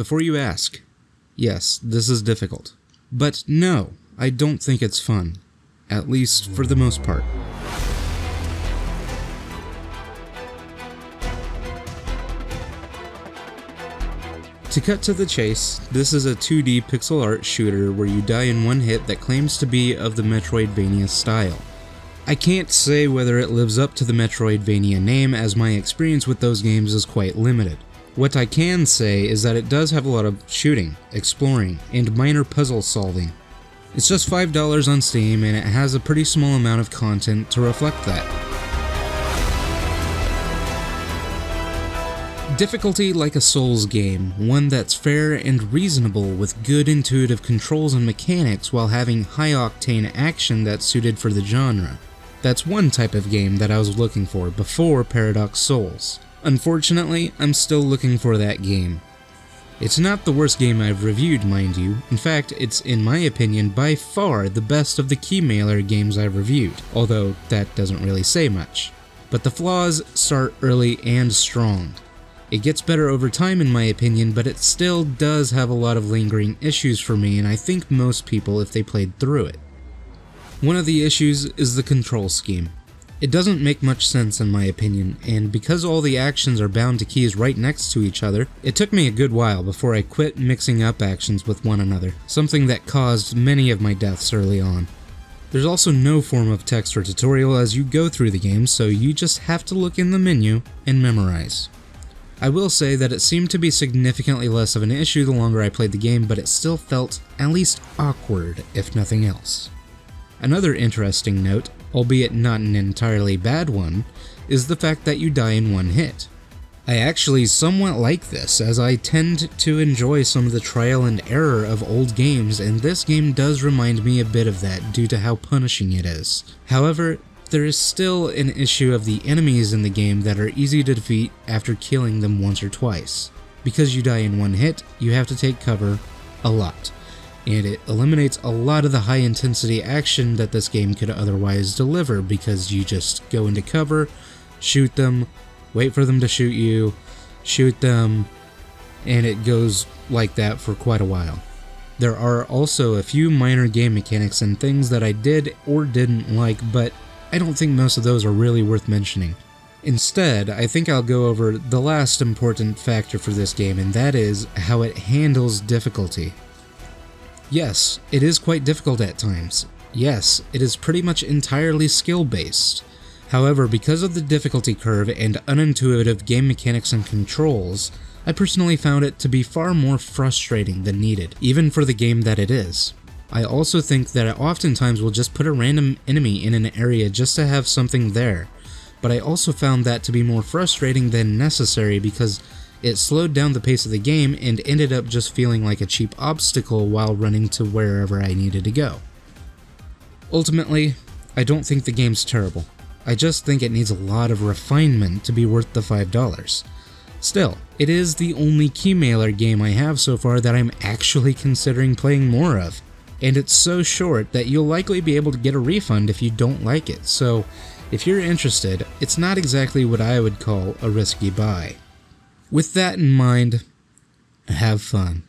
Before you ask, yes, this is difficult. But no, I don't think it's fun. At least for the most part. To cut to the chase, this is a 2D pixel art shooter where you die in one hit that claims to be of the Metroidvania style. I can't say whether it lives up to the Metroidvania name, as my experience with those games is quite limited. What I can say is that it does have a lot of shooting, exploring, and minor puzzle solving. It's just $5 on Steam, and it has a pretty small amount of content to reflect that. Difficulty like a Souls game, one that's fair and reasonable with good intuitive controls and mechanics while having high-octane action that's suited for the genre. That's one type of game that I was looking for before Paradox Souls. Unfortunately, I'm still looking for that game. It's not the worst game I've reviewed, mind you. In fact, it's, in my opinion, by far the best of the Keymailer games I've reviewed, although that doesn't really say much. But the flaws start early and strong. It gets better over time in my opinion, but it still does have a lot of lingering issues for me, and I think most people if they played through it. One of the issues is the control scheme. It doesn't make much sense in my opinion, and because all the actions are bound to keys right next to each other, it took me a good while before I quit mixing up actions with one another, something that caused many of my deaths early on. There's also no form of text or tutorial as you go through the game, so you just have to look in the menu and memorize. I will say that it seemed to be significantly less of an issue the longer I played the game, but it still felt at least awkward, if nothing else. Another interesting note, albeit not an entirely bad one, is the fact that you die in one hit. I actually somewhat like this, as I tend to enjoy some of the trial and error of old games, and this game does remind me a bit of that due to how punishing it is. However, there is still an issue of the enemies in the game that are easy to defeat after killing them once or twice. Because you die in one hit, you have to take cover a lot, and it eliminates a lot of the high intensity action that this game could otherwise deliver because you just go into cover, shoot them, wait for them to shoot you, shoot them, and it goes like that for quite a while. There are also a few minor game mechanics and things that I did or didn't like, but I don't think most of those are really worth mentioning. Instead, I think I'll go over the last important factor for this game, and that is how it handles difficulty. Yes, it is quite difficult at times. Yes, it is pretty much entirely skill-based. However, because of the difficulty curve and unintuitive game mechanics and controls, I personally found it to be far more frustrating than needed, even for the game that it is. I also think that it oftentimes will just put a random enemy in an area just to have something there, but I also found that to be more frustrating than necessary because it slowed down the pace of the game and ended up just feeling like a cheap obstacle while running to wherever I needed to go. Ultimately, I don't think the game's terrible. I just think it needs a lot of refinement to be worth the $5. Still, it is the only Keymailer game I have so far that I'm actually considering playing more of. And it's so short that you'll likely be able to get a refund if you don't like it, so if you're interested, it's not exactly what I would call a risky buy. With that in mind, have fun.